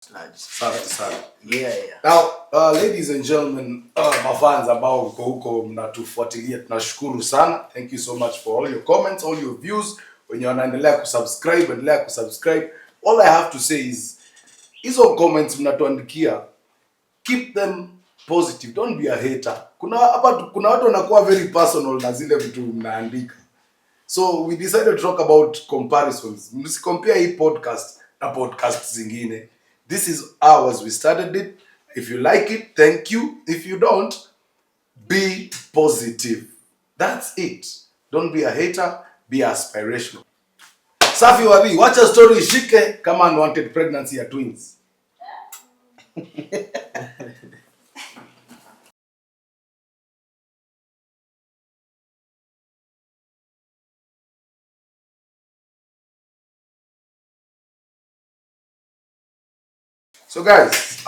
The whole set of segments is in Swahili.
Sana. Yeah. Now, ladies and gentlemen, mafans ambao uko huko mnatufuatilia, tunashukuru sana. Thank you so much for all your comments, all your views. Wenye wanaendelea kusubscribe, endelea kusubscribe. All I have to say is, hizo comments mnatuandikia, keep them positive. Don't be a hater. Kuna watu wanakuwa very personal na zile vitu mnaandika. So we decided to talk about comparisons. Msicompare hii podcast na podcast zingine. This is ours. We started it. If you like it, thank you. If you don't, be positive. That's it. Don't be a hater, be aspirational. Safi wabi, watch a story shike kama unwanted pregnancy ya twins. So guys,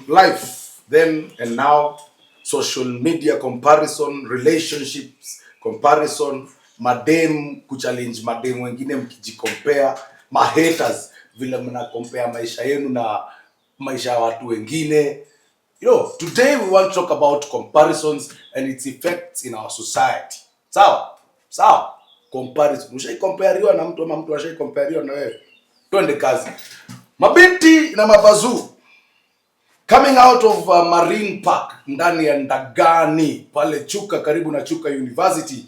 life then and now, social media comparison, relationships comparison, madem kuchallenge madem wengine mkijicompare, haters vile mna compare maisha yenu na maisha ya watu wengine. You know, today we want to talk about comparisons and its effects in our society. Sawa? Comparison. Ushaikompariwa na mtu ama mtu ashaikompariwa na wewe? Twende kazi. Mabinti na mabazu coming out of Marine Park ndani ya Ndagani pale Chuka, karibu na Chuka University.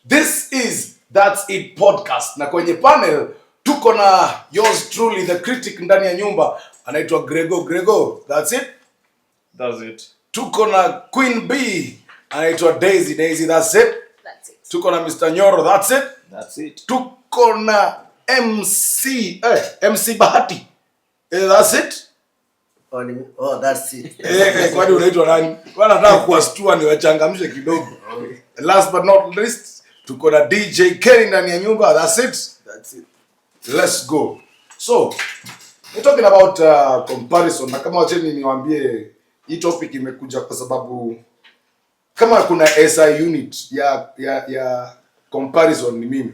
This is That's It podcast, na kwenye panel tuko na yours truly the critic ndani ya nyumba anaitwa Grego. That's it. Tuko na Queen B anaitwa Daisy. That's it. Tuko na Mr. Nyoro. That's it. Tuko na MC Bahati. That's it. Oh, that's it. Kwani unaitwa nani? Kwa nataka kuwastua ni wachangamshe kidogo. Last but not least, tuko na DJ Kenny ndani ya nyumba. That's it. Let's go. So, we're talking about comparison. Na kama wacheni niwaambie hii topic imekuja kwa sababu kama kuna SI unit ya comparison ni mimi.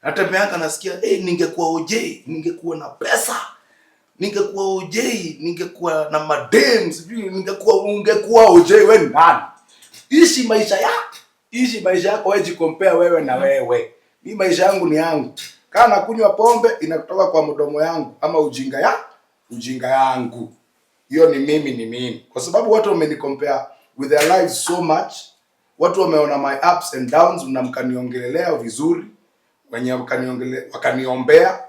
Natembeanga nasikia, ningekuwa OJ, ningekuwa na pesa. Ningekuwa OJ, ningekuwa na madem, ungekuwa OJ wewe nani? Ishi maisha yako wewe, jicompare wewe na wewe. Mimi maisha yangu ni yangu. Kama nakunywa pombe inatoka kwa mdomo yangu ama ujinga yangu. Hiyo ni mimi. Kwa sababu watu wamenicompare with their lives so much. Watu wameona my ups and downs na mkaniongelelea vizuri. Wenye wakaniombea.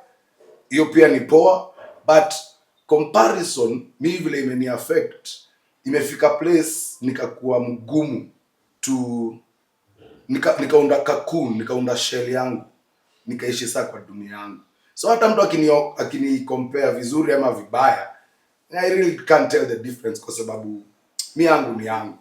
Hiyo pia ni poa. But comparison mimi vile imeni affect, imefika place nikakuwa mgumu to nikaunda cocoon, nikaunda shell yangu, nikaishi saa kwa dunia yangu. So hata mtu akini compare vizuri ama vibaya, I really can't tell the difference kwa sababu mimi yangu ni yangu.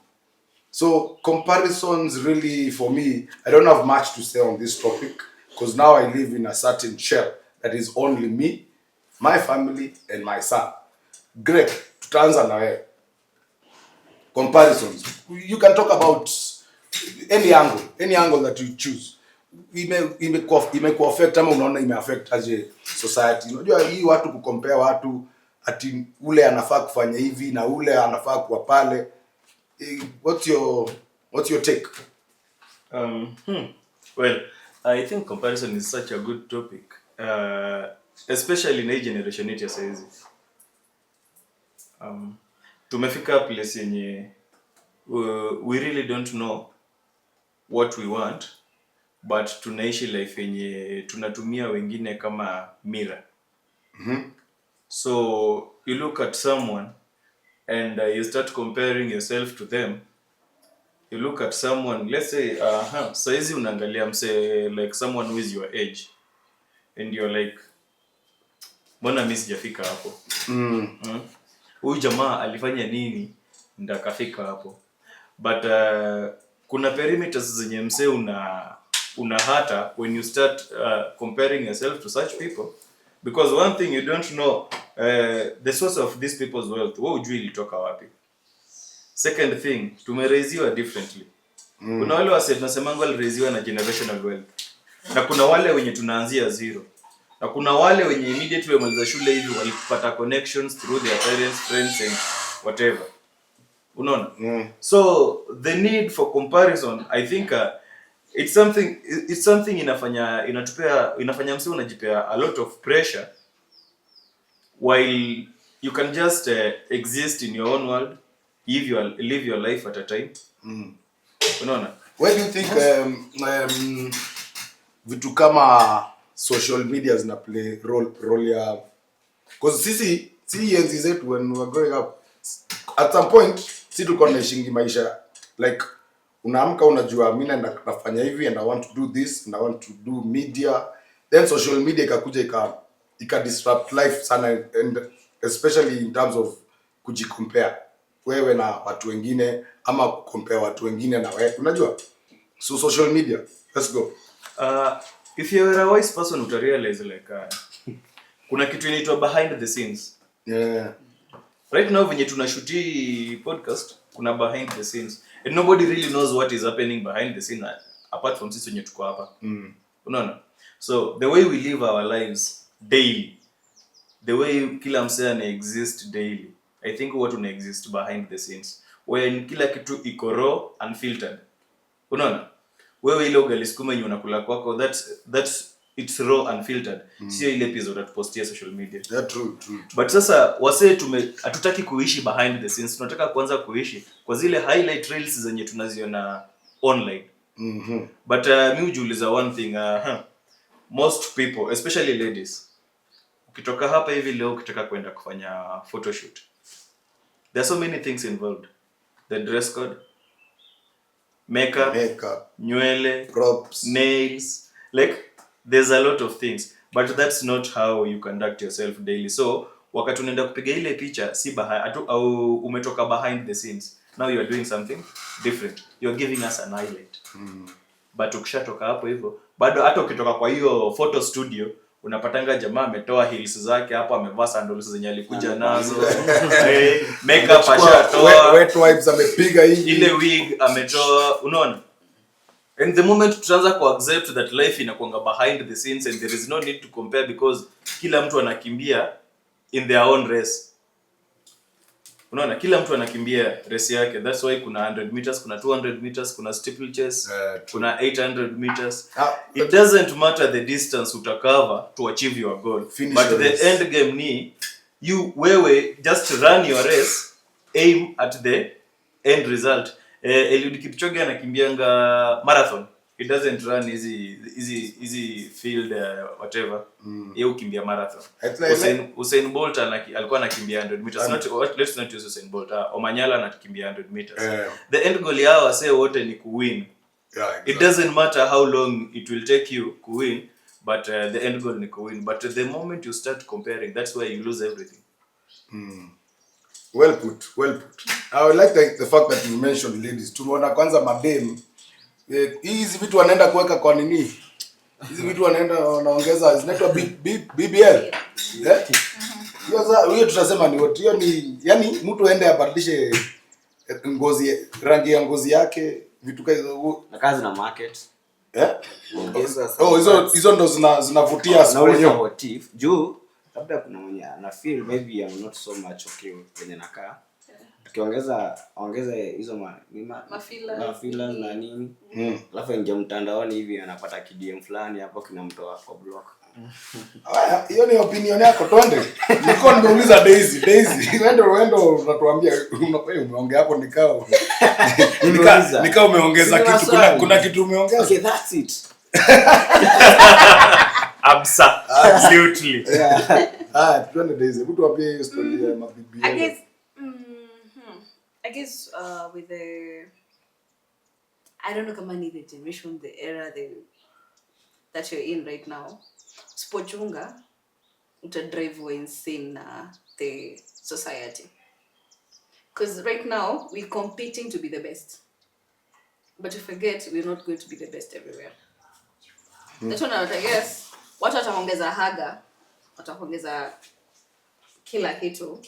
So comparisons really for me, I don't have much to say on this topic because now I live in a certain shell that is only me, my family and my son. Greg, tutaanza na wewe. Comparisons. You can talk about any angle that you choose. Ime affect ama unaona ime affect aje society. Unajua hii watu kucompare watu ati ule anafaa kufanya hivi na ule anafaa kuwa pale. What's your take? Well, I think comparison is such a good topic. Especially in a generation yetu ya saizi. Tumefika place yenye we really don't know what we want, but tunaishi life yenye tunatumia wengine kama mirror. So you look at someone and you start comparing yourself to them. You look at someone, let's say saizi unaangalia mse like someone who is your age and you're like, mbona mimi sijafika hapo? Huyu jamaa alifanya nini ndio akafika hapo? But kuna perimeters zenye mse una hata when you start comparing yourself to such people, because one thing you don't know the source of these people's wealth. Wewe hujui ilitoka wapi. Second thing, tumeraiziwa differently. Kuna wale wase tunasemanga waliraiziwa na generational wealth. Na kuna wale wenye tunaanzia zero. Na kuna wale wenye immediately wamaliza shule hivi walipata connections through their parents, friends and whatever. Unaona? So the need for comparison, I think it's something inafanya msee unajipea a lot of pressure while you can just exist in your own world, live your life at a time. Unaona? Where do you think vitu kama social media zina play role ya, because sisi enzi zetu when we were growing up at some point si tulikuwa tunaishi maisha like unaamka unajua mimi nafanya hivi and I want to do this and I want to do media, then social media ikakuja ika disrupt life sana, and especially in terms of kujicompare wewe na watu wengine ama compare watu wengine na wewe, unajua. So social media, let's go. If you're a wise person uta realize like kuna kitu inaitwa behind the scenes. Yeah. Right now venye tunashuti podcast kuna behind the scenes and nobody really knows what is happening behind the scene apart from sisi wenye tuko hapa. Unaona? So the way we live our lives daily, the way kila msee ana exist daily, I think what una exist behind the scenes when kila kitu iko raw unfiltered. Unaona? Wewe ile ugali sukuma yenye unakula kwako, that's it's raw unfiltered. Sio ile episode atupostia social media. Yeah, true. But sasa wasee hatutaki kuishi behind the scenes. Tunataka kuanza kuishi kwa zile highlight reels zenye tunaziona online. But mimi hujiuliza one thing, most people, especially ladies, ukitoka hapa hivi leo ukitaka kwenda kufanya photoshoot, there are so many things involved. The dress code, makeup, nywele, props, nails, like there's a lot of things, but that's not how you conduct yourself daily. So wakati unaenda kupiga ile picha si au umetoka behind the scenes, now you are doing something different, you are giving us an highlight. But ukishatoka hapo hivyo bado hata ukitoka kwa hiyo photo studio unapatanga jamaa ametoa heels zake hapo, amevaa sandals zenye alikuja nazo, makeup ashatoa, wet wipes amepiga hivi, ile wig ametoa, unaona. And the moment tutaanza ku accept that life inakuanga behind the scenes and there is no need to compare because kila mtu anakimbia in their own race. Unaona, kila mtu anakimbia race yake. That's why kuna 100 meters, kuna 200 meters, kuna steeplechase, kuna 800 meters. It doesn't matter the distance utakava to achieve your goal. But the end game ni wewe just run your race, aim at the end result. Eliud Kipchoge anakimbianga marathon. He doesn't run easy field whatever. Yeye ukimbia marathon. Usain Bolt alikuwa anakimbia 100 meters. Let's not use Usain Bolt. Omanyala anakimbia 100 meters. The end goal yao wase wote ni kuwin. Exactly. It doesn't matter how long it will take you to win, but the end goal ni kuwin. But the moment you start comparing, that's where you lose everything. Well put. I would like the fact that you mentioned ladies. Tumeona kwanza madem hizi vitu wanaenda kuweka kwa nini? Hizi vitu wanaenda wanaongeza zinaitwa BBL. Hiyo tutasema ni what? Hiyo ni yani mtu aende abadilishe ngozi, rangi ya ngozi yake, vitu hizo na kazi na market. Hizo ndo zinavutia sponyo. Juu labda kuna mwenye ana feel maybe I'm not so much okay kwenye nakaa. Tukiongeza hizo mafila na nini. Alafu ingia mtandaoni hivi anapata kidm fulani hapo kinamtoa kwa block. Hiyo ni opinion yako, twende. Nilikuwa nimeuliza Daisy. Wendo unatuambia umeongea hapo nikao umeongeza kitu, kuna kitu umeongeza. Okay, that's it. Absolutely. Twende Daisy. Mtu waambie hiyo story ya mabibi. I guess with I don't know kama ni the generation, the era that you're in right now, spochunga uta drive way insane na the society, because right now we're competing to be the best, but you forget we're not going to be the best everywhere. That's what I guess watu wataongeza haga, wataongeza kila kitu,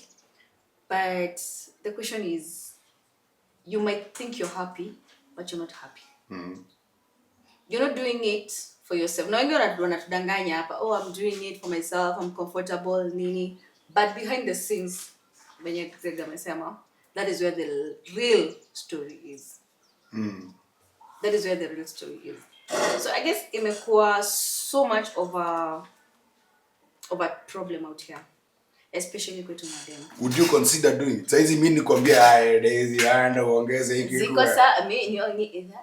but the question is, you might think you're happy, but you're not happy. You're not doing it for yourself. Na wengi wanatudanganya hapa, oh, I'm doing it for myself, I'm comfortable nini, but behind the scenes benye Zega amesema, that is where the real story is. That is where the real story is. So I guess imekuwa so much of a problem out here, especially kwetu madem. Would you consider doing it? Saizi mimi nikwambia Daisy anda uongeze hiki. Ziko saa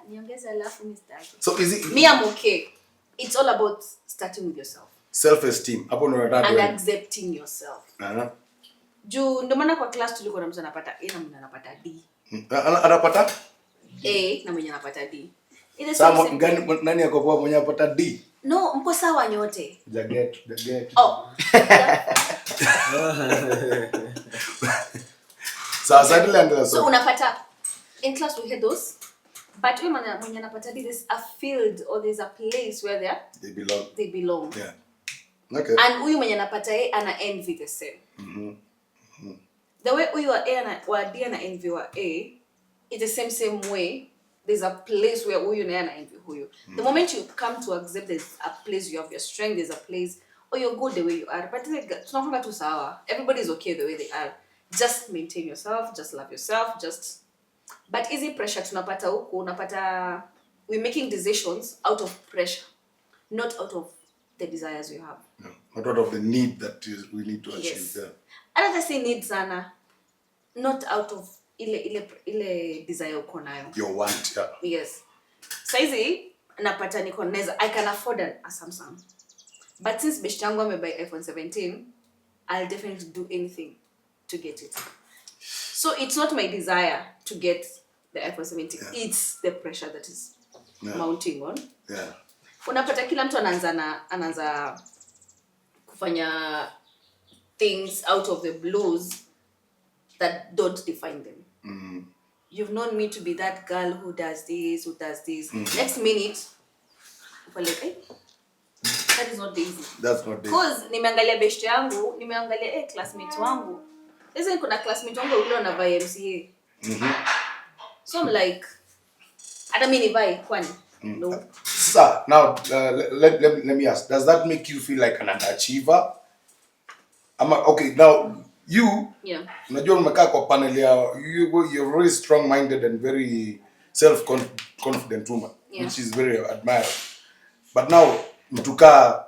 niongeze alafu mistaki. So is it me, I'm okay. It's all about starting with yourself. Self-esteem. Hapo ndo nataka. And accepting yourself. Juu ndio maana kwa class tulikuwa na mtu anapata A na mwenye anapata D. Anapata A na mwenye anapata D. Sawa nani yako poa mwenye anapata D? No, mpo sawa nyote. Jaget. Oh. So unapata in class we had those, but when anapata D, there's a field or there's a place where they belong. Yeah. Okay. And huyu mwenye anapata A ana envy the same. The way huyu wa A wa D ana envy wa A, it's the same way. There's a place where huyu na ana envy huyu. The moment you come to accept there's a place you have your strength, there's a place or you're good the way you are. But tunafunga tu sawa. Everybody's okay the way they are. Just maintain yourself, just love yourself, but easy pressure tunapata huku, unapata we're making decisions out of pressure, not out of the desires you have. No, not out of the need that we need to achieve. Yes. Yeah. I don't say need sana, not out of ile desire uko nayo. Your want, yeah. Yes. Saizi napata niko neza, I can afford a Samsung. But since best yangu amebuy iPhone 17, I'll definitely do anything to get it. So it's not my desire to get the iPhone 17. Yeah. It's the pressure that is mounting on. Yeah. Unapata kila mtu anaanza kufanya things out of the blues that don't define them. You've known me to be that girl who does this. Next minute, you're like, that is not Daisy. That's not Daisy. Because nimeangalia best yangu, nimeangalia classmates wangu. Sasa kuna classmate wangu yule anavaa MCA. So I'm like, hata mimi nivai kwani? No. Sir, now let me ask, does that make you feel like an underachiever? Okay, now you, unajua umekaa kwa panel ya you're very strong minded and very self-confident woman, which is very admirable. But now mtukaa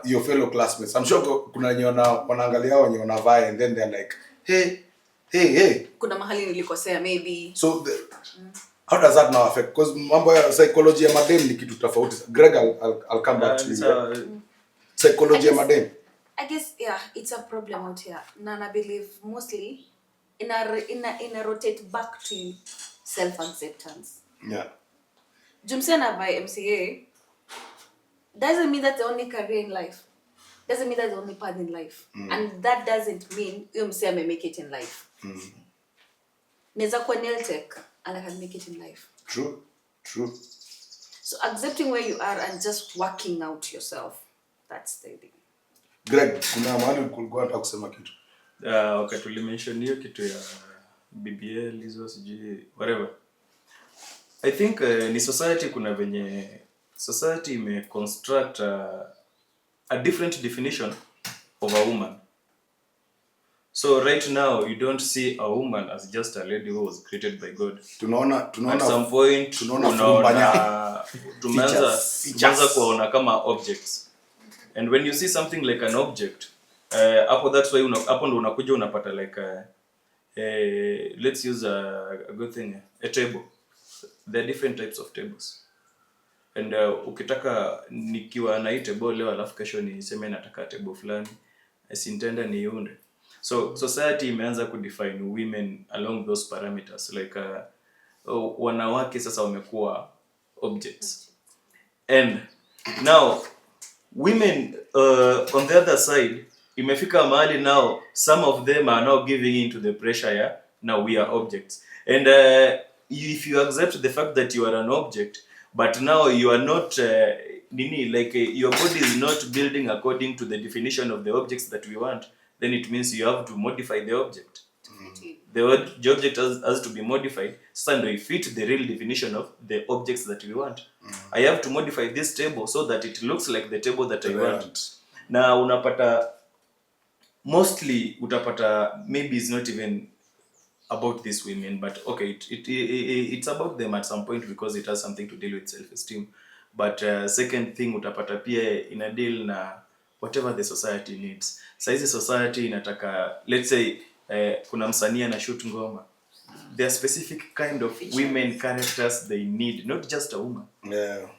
your fellow classmates, I'm sure kuna wenye wanaangalia wenye wanavaa and then they're like, hey. Kuna mahali nilikosea maybe. So how does that now affect? Because mambo ya psychology ya madem ni kitu tofauti. Greg, I'll come back to you. Psychology ya madem. I guess it's a problem out here. And I believe mostly in a rotate back to self-acceptance. Yeah. Jumsena by MCA doesn't mean that's the only career in life. Doesn't mean that's the only path in life. And that doesn't mean MCA may make it in life. Neza kwa nail tech and I can make it in life. True. So accepting where you are and just working out yourself. That's the thing. Greg, kuna mahali kulikuwa nataka kusema kitu. Okay, tulimention hiyo kitu ya BBL hizo sijui whatever. I think ni society kuna venye society ime construct a different definition of a woman. So right now you don't see a woman as just a lady who was created by God. Tunaona at some point tumeanza kuona kama objects. And when you see something like an object, that's why hapo ndo unakuja unapata like let's use a good thing, a table. There are different types of tables. And ukitaka nikiwa na table leo alafu kesho niseme nataka table fulani, sintenda niunde. So society imeanza kudefine women along those parameters, like wanawake sasa wamekuwa objects. And now women on the other side imefika mahali now some of them are now giving in to the pressure now we are objects. And if you accept the fact that you are an object but now you are not your body is not building according to the definition of the objects that we want, then it means you have to modify the object. The object has to be modified. So we fit the real definition of the objects that we want. I have to modify this table so that it looks like the table that I want. Na unapata mostly utapata maybe it's not even about these women, but okay, it's about them at some point because it has something to deal with self-esteem. But second thing utapata pia ina deal na whatever the society needs. Saizi society inataka, let's say kuna msanii ana shoot ngoma, there are specific kind of women characters they need, not just a woman.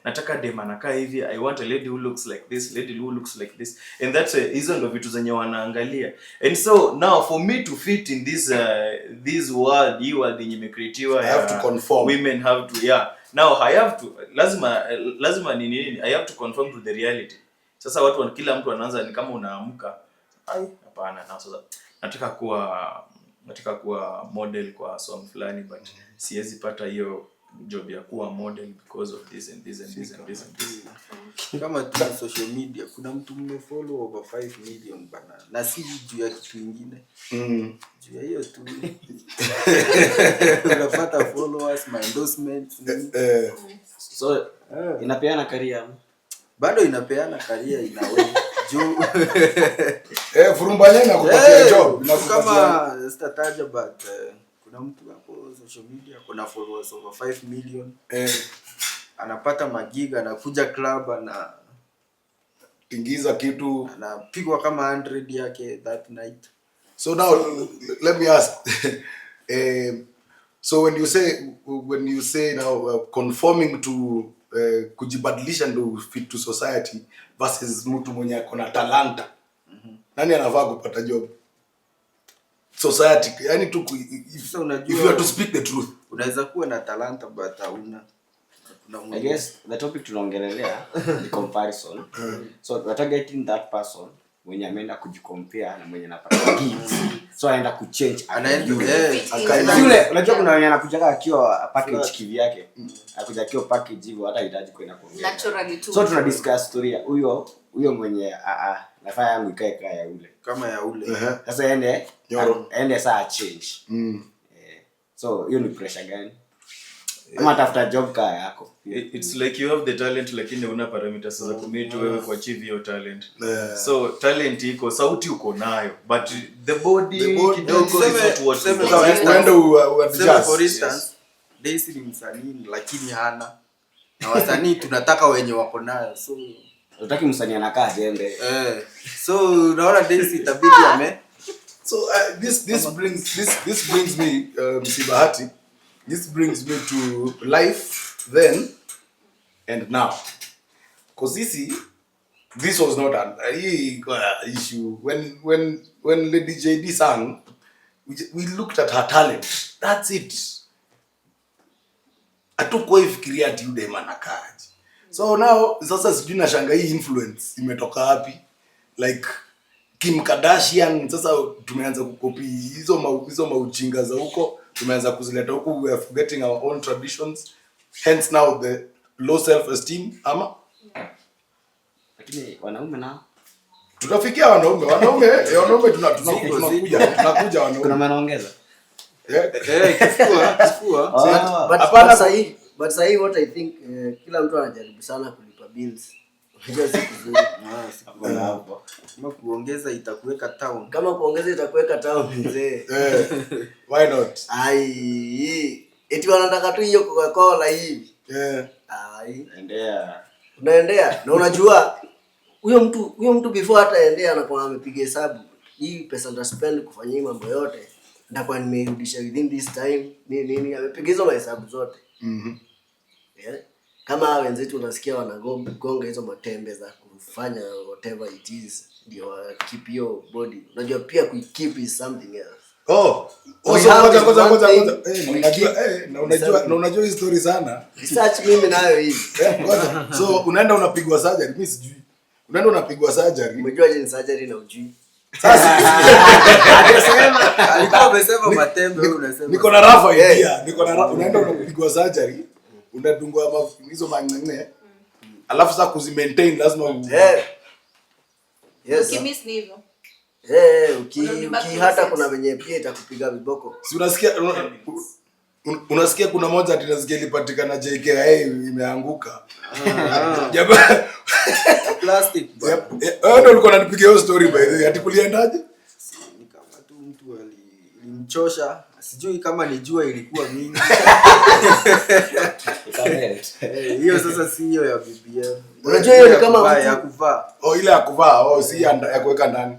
Nataka dem anakaa hivi, I want a lady who looks like this, lady who looks like this, and that's hizo ndo vitu zenye wanaangalia. And so now for me to fit in this world, hii world yenye imecreatiwa, I have to conform. Women have to, now I have to, lazima nini, I have to conform to the reality. Sasa watu kila mtu anaanza ni kama unaamka, hapana, na sasa nataka kuwa model kwa song fulani, but siwezi pata hiyo job ya kuwa model because of this and this and this and this and this. Kama tu social media kuna mtu mmefollow over 5 million bana, na si juu ya kitu kingine, juu ya hiyo tu unapata followers, my endorsements, so inapeana career, bado inapeana career inawe juu furumbanya na kupatia job kama sitataja, but kuna mtu hapo social media kuna followers over 5 million, anapata magiga, anakuja club, ana tingiza kitu, anapigwa kama 100 yake that night. So now let me ask so when you say now conforming to kujibadilisha ndo fit to society versus mtu mwenye akona talanta, nani anafaa kupata job? Society, yani tu so unajua, if you have to speak the truth, unaweza kuwa na talanta but hauna. I guess the topic tunaongelelea ni comparison. So we're targeting that person mwenye ameenda kujicompare na mwenye anapata gifts. So anaenda kuchange, anaenda yule, unajua kuna mwenye anakuja akiwa package kivi yake, anakuja akiwa package hivyo, hata hitaji kwenda kuongea naturally tu. So tuna discuss story huyo mwenye nafanya yangu ikae kaya ule kama ya ule. Sasa ende saa change. So hiyo ni pressure gani? Ama tafuta job kaya yako. It's like you have the talent lakini una parameters za kumit wewe ku achieve your talent. So talent iko, sauti uko nayo, but the body kidogo is not what you want. For instance, Daisy ni msanii lakini hana, na wasanii tunataka wenye wako nayo. So unataka msanii anakaa jembe. So unaona Daisy itabidi so this brings me Msibahati, this brings me to life then and now, because this was not an issue when Lady JD sang. We looked at her talent, that's it. Atukwa ifikiria ati yule manakaji. So now sasa sijui na shanga hii influence imetoka wapi, like Kim Kardashian. Sasa tumeanza kukopi hizo mauchinga za huko, tumeanza kuzileta huku, we are forgetting our own traditions, hence now the low self esteem. Ama lakini wanaume nao tutafikia wanaume tunakuja wanaume, kuna manaongeza kifua hapana sahihi. But sahihi what I think, kila mtu anajaribu sana kulipa bills. Unajua siku nzuri hapo kama kuongeza itakuweka town, mzee. Why not? Eti wanataka tu hiyo Coca-Cola hivi. Unaendea na unajua huyo mtu before hata endea anakuwa amepiga hesabu, hii pesa nda spend kufanyia mambo yote ndakuwa nimerudisha within this time nini, amepiga hizo mahesabu zote. Kama wenzetu unasikia wanagonga hizo matembe za kufanya whatever it is ndio keep your body. Unajua pia ku keep is something else. Unajua hii story sana. Research mimi nayo hii. So unaenda unapigwa surgery, mimi sijui. Unaenda unapigwa surgery. Umejua je surgery na ujui? Sasa alikuwa amesema matembe, wewe unasema niko na rafa idea, unaenda unapigwa surgery, unadungwa hizo manene, alafu sasa kuzimaintain lazima Ukimiss ni hivyo. Hata kuna venye pia itakupiga viboko. Si unasikia kuna moja ati nasikia ilipatikana JKA imeanguka. Jamaa plastic. Ndio ulikuwa unanipigia hiyo story by the way. Ati kuliendaje? Ni kama tu mtu alimchosha. Sijui kama ni jua ilikuwa mingi. Hiyo sasa si hiyo ya BBM. Unajua hiyo ni kama ya kuvaa. Ile ya kuvaa, si ya kuweka ndani.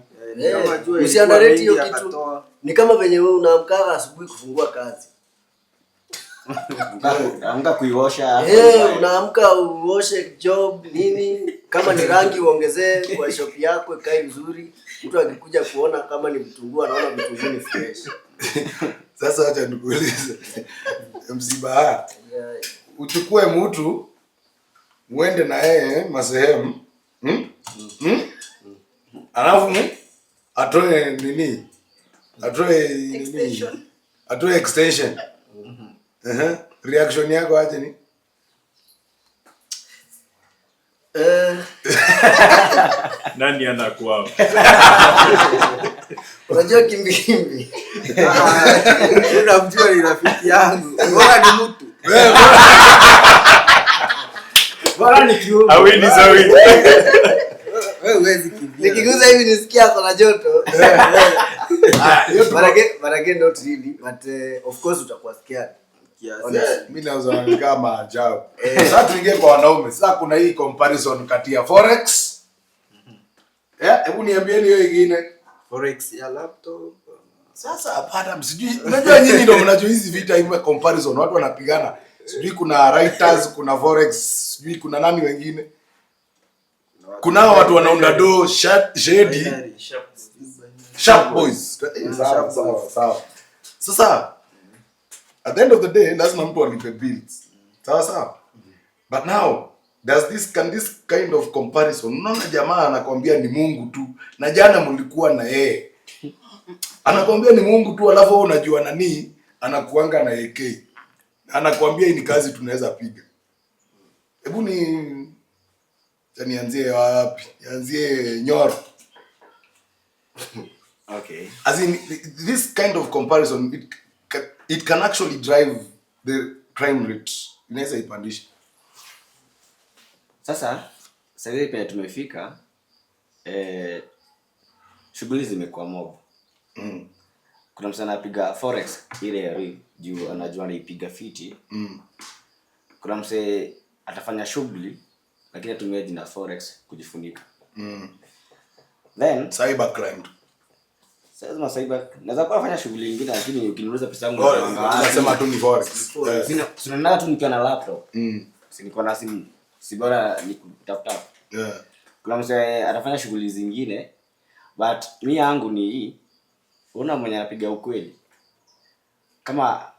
Usiandareti hiyo kitu. Ni kama venye wewe unaamka asubuhi kufungua kazi. Unaamka kuiosha. Unaamka uoshe job nini? Kama ni rangi uongezee kwa shop yako ikae vizuri. Mtu akikuja kuona kama ni vitunguu anaona vitunguu ni fresh. Sasa acha nikuulize. Msiba. Uchukue mtu muende na yeye masehemu. Alafu atoe nini? Atoe extension. Reaction yako aje ni? Nani anakuwa? Unajua kimbi. Unamjua ni rafiki yangu. Bora ni mtu. Bora ni kiumbe. Awini sawi. Wewe huwezi kimbia. Nikiguza hivi nisikia kuna joto. Barage not really, but of course utakuwa scared. Mimi naweza kama ajabu. Sasa tuingie kwa wanaume. Sasa kuna hii comparison kati ya forex. Hebu niambieni hiyo nyingine. Forex ya laptop. Sasa hapana msijui. Unajua nyinyi ndio mnajua hizi vita hivi comparison watu wanapigana. Sijui kuna writers, kuna forex, sijui kuna nani wengine. Kuna watu wanaunda do shady. Sharp boys. Sawa. Sasa at the end of the day lazima mtu alipe bills. Sawa. But now can this kind of comparison, unaona jamaa anakuambia ni Mungu tu na jana mlikuwa na yeye. Anakuambia ni Mungu tu alafu wewe unajua nani anakuanga na AK. Anakuambia hii ni kazi tunaweza piga. Hebu nianzie wapi? Nianzie Nyoro. Okay. As in this kind of comparison it can actually drive the crime rate. Inaweza ipandisha. Sasa hivi pia tumefika shughuli zimekuwa mob. Kuna msana anapiga forex ile ya juu anajua anaipiga fiti. Kuna mse atafanya shughuli lakini atumia jina forex kujifunika. Then cybercrime. Sasa cyber naweza kufanya shughuli nyingine lakini ukiniuliza pesa yangu unasema tu ni forex. Sina tu nikiwa na laptop. Si niko na simu. Si bora nikutafuta. Kuna mse atafanya shughuli zingine but mimi yangu ni hii. Una mwenye anapiga ukweli. Kama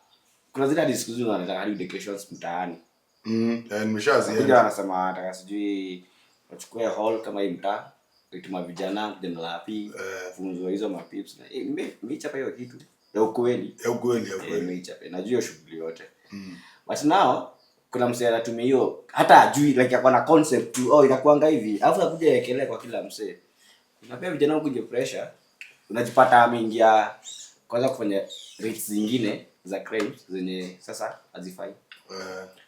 kuna zile discussions wanataka hadi decorations mtaani. Nimeshaziona. Ndio anasema anataka sijui wachukue hall kama hii mtaa, ituma vijana ndio lapi, funzo hizo mapips na nimechapa hiyo kitu ya ukweli. Nimechapa. Najua hiyo shughuli yote. But now kuna msee anatumia hiyo hata ajui like yako na concept tu inakuanga hivi. Alafu akuja yekelea kwa kila msee. Unapea vijana ukuje pressure, unajipata ameingia kwanza kufanya rates zingine za crimes zenye sasa hazifai.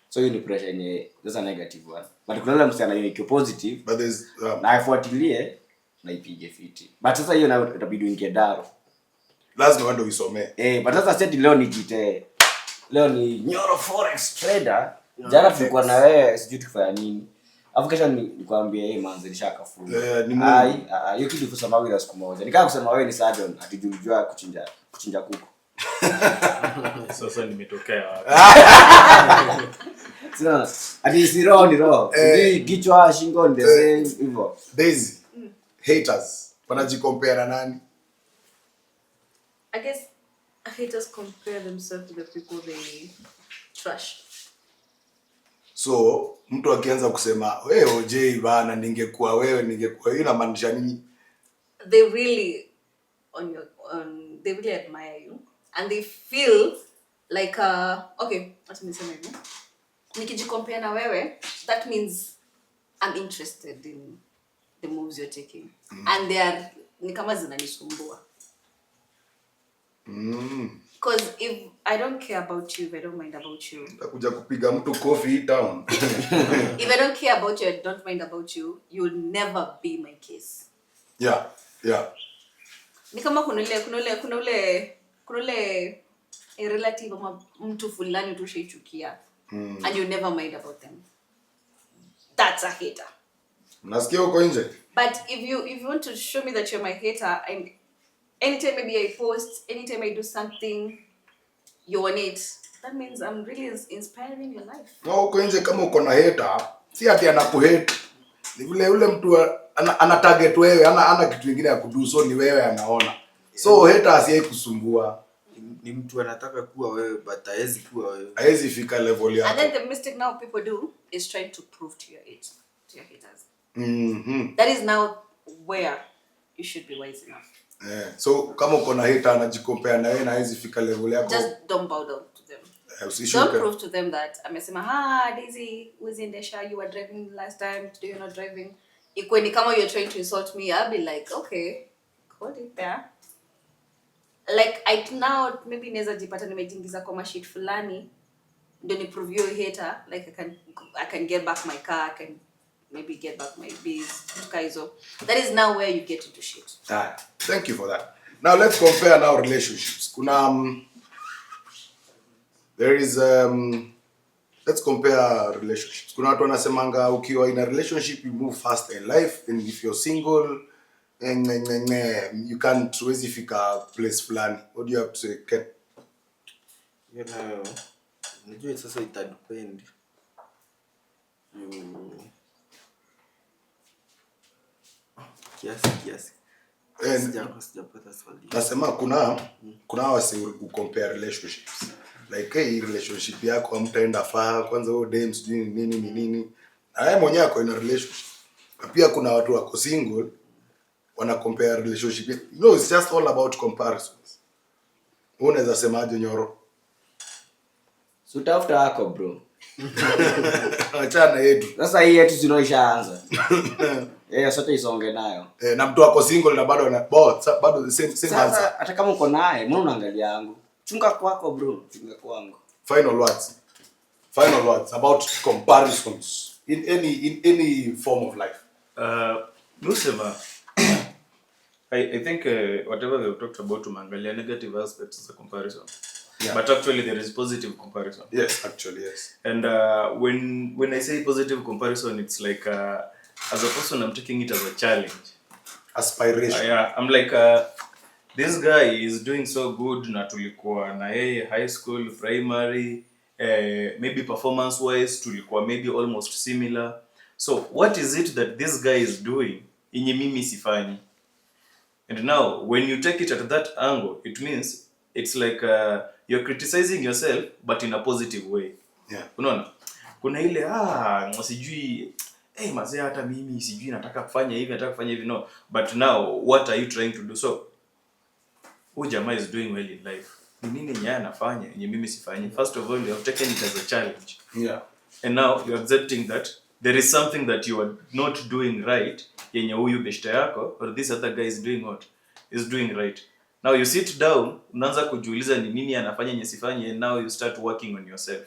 So hiyo ni pressure yenye sasa negative one. But kuna yule msee anayo positive, but there's na afuatilie na ipige fiti. But sasa hiyo na itabidi uingie daro. Lazima wando usomee. But sasa seti leo ni Nyoro forex trader. Jana tulikuwa na wewe sijui tukifanya nini. Afu kesho nikwambia manzi nishakafunga. Hiyo kitu kusema wewe siku moja. Nikaa kusema wewe ni surgeon atijujua kuchinja kuku. Sasa nimetokea wapi? Sina ati si roho. Ni kichwa shingo ndio hivyo. Daisy. Haters. Wanajikompare na nani? I guess haters compare themselves to the people they trash. So mtu akianza kusema wewe OJ bana ningekuwa hiyo inamaanisha nini? They really they really admire you and they feel like okay, let me say maybe nikijikompare na wewe, that means I'm interested in the moves you're taking. And ni kama zinanisumbua. Because if I don't care about you, if I don't mind about you, takuja kupiga mtu coffee town. If I don't care about you, I don't mind about you, you'll never be my case. Yeah. Ni kama kuna ule a relative ama mtu fulani tushaichukia and you never mind about them. That's a hater. Nasikia uko nje. But if you want to show me that you're my hater, and anytime maybe I post, anytime I do something, you're on it. That means I'm really inspiring your life. No, uko nje kama uko na hater, si ati anakuhate. Ni vile ule mtu ana target wewe, ana kitu kingine ya kudu, so ni wewe anaona. So hater asiyei kusumbua. Ni mtu anataka kuwa wewe but haezi kuwa wewe. Haezi fika level yako. And then the mistake now people do is trying to prove to your haters. That is now where you should be wise enough. Yeah. So kama uko na hater anajicompare na wewe na haezi fika level yako. Just don't bow down to them. Don't prove to them that amesema Daisy was in the shower, you were driving last time, today you're not driving. Ikweni kama you're trying to insult me, I'll be like, okay, hold it there. Like I now maybe naweza jipata nimeingiza kwa mashit fulani ndio ni prove you hater, like I can get back my car, I can maybe get back my biz, kaizo. That is now where you get into shit. Thank you for that. Now let's compare now relationships. Let's compare relationships. Kuna watu wanasemanga ukiwa in a relationship you move faster in life, and if you're single you can't really fika place fulani. What do you have to say, Ken? Unajua sasa itadepend. Kiasi. Sijapata swali. Nasema kuna wasi compare relationships. Like hey, relationship yako mtaenda faa kwanza wewe dem sijui nini. Na wewe mwenyewe uko in a relationship. Pia kuna watu wako single wana compare relationship. No, it's just all about comparisons. Unaweza semaje Nyoro? So tafuta yako bro. Achana yetu. Sasa hii yetu zinaishaanza. Sote isonge nayo. Na mtu wako single na bado bado the same answer. Hata kama uko naye, mbona unaangalia yangu? Chunga kwako bro, chunga kwangu. Final words about comparisons in any form of life. Nusema I think whatever we have talked about tumeangalia negative aspects of the comparison. Yeah. But actually there is positive comparison. Yes, actually yes. And when I say positive comparison, it's like as a person I'm taking it as a challenge. Aspiration. Yeah, I'm like this guy is doing so good na tulikuwa na yeye high school, primary, maybe performance wise tulikuwa maybe almost similar. So what is it that this guy is doing yenye mimi sifanyi? And now when you take it at that angle, it means it's like you're criticizing yourself but in a positive way. Yeah. Unaona? Kuna ile sijui mazee hata mimi sijui nataka kufanya hivi no. But now what are you trying to do? So who jamaa is doing well in life? Ni nini nyaya anafanya yenye mimi sifanyi? First of all, you have taken it as a challenge. Yeah. And now you're accepting that there is something that you are not doing right yenye huyu beshte yako or this other guy is doing right. Now you sit down, unaanza kujiuliza ni nini anafanya yenye sifanyi, and now you start working on yourself.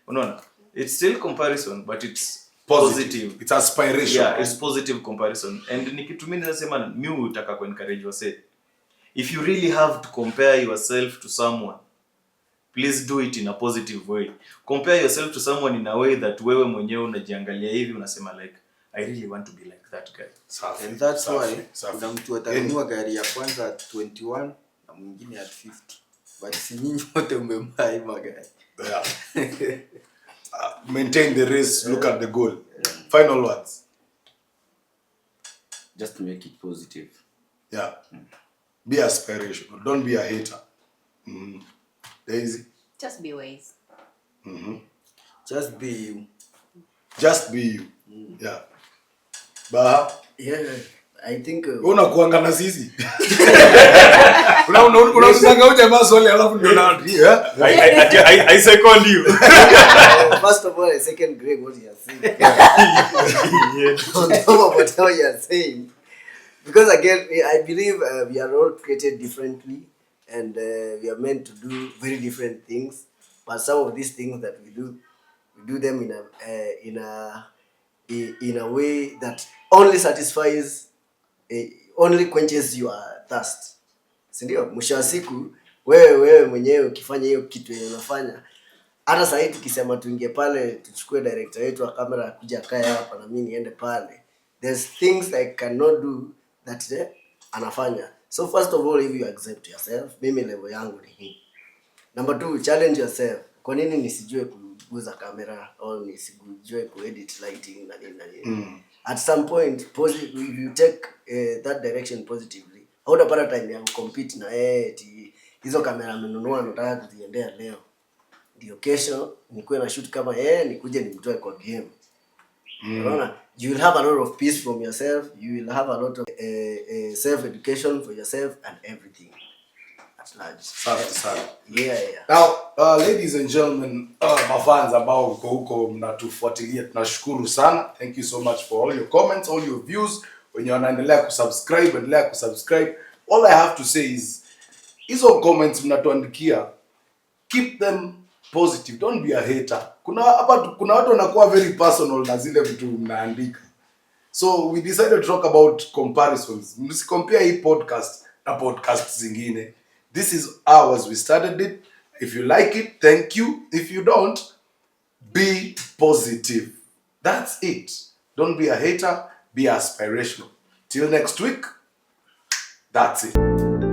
Unaona? It's still comparison but it's positive. It's aspiration. Yeah, it's positive comparison. And nikitumini nasema mimi utaka ku encourage yourself. If you really have to compare yourself to someone, please do it in a positive way. Compare yourself to someone in a way that wewe mwenyewe unajiangalia hivi unasema like I really want to be like that guy. Safi. And that's why kuna mtu atanunua gari ya kwanza at 21 na mwingine at 50. But si nyinyi wote mmembai magari. Yeah. Maintain the race, look at the goal. Final words. Just to make it positive. Yeah. Be aspirational. Don't be a hater. Daisy. Just be wise. Just be you. Just be you. Yeah. Baha. Yeah, I think unakuanga na sisi. Unasanga uje maswali alafu ndio na I second you. First of all, I second Greg what you are saying. On top of what you are saying, Because again, I believe we are all created differently, and we are meant to do very different things. But some of these things that we do them in a way that only satisfies, only quenches your thirst. Si ndio? Mwisho wa siku wewe mwenyewe ukifanya hiyo kitu yenye unafanya, hata sasa hivi tukisema tuingie pale tuchukue director wetu wa kamera akuja akae hapa na mimi niende pale, there's things I cannot do that anafanya. So first of all, if you accept yourself, mimi level yangu ni hii. Number 2, challenge yourself. Kwa nini nisijue kuguza kamera au nisijue kuedit lighting na nini? At some point, if you take that direction positively, hautapata time ya compete na hizo kamera amenunua nataka kuziendea leo. Ndio kesho nikuwe na shoot kama nikuje nimtoe kwa game. Unaona? You will have a lot of peace from yourself. You will have a lot of self education for yourself and everything at large. Sana. Yeah. Now, ladies and gentlemen, mafans ambao huko mnatufuatilia, tunashukuru sana. Thank you so much for all your comments, all your views. Wenye wanaendelea kusubscribe, all I have to say is hizo comments mnatuandikia, keep them positive, don't be a hater. Kuna watu wanakuwa very personal na zile vitu mnaandika. So we decided to talk about comparisons. Msicompare hii podcast na podcast zingine. This is ours, we started it. If you like it, thank you. If you don't, be positive. That's it. Don't be a hater, be aspirational. Till next week, that's it.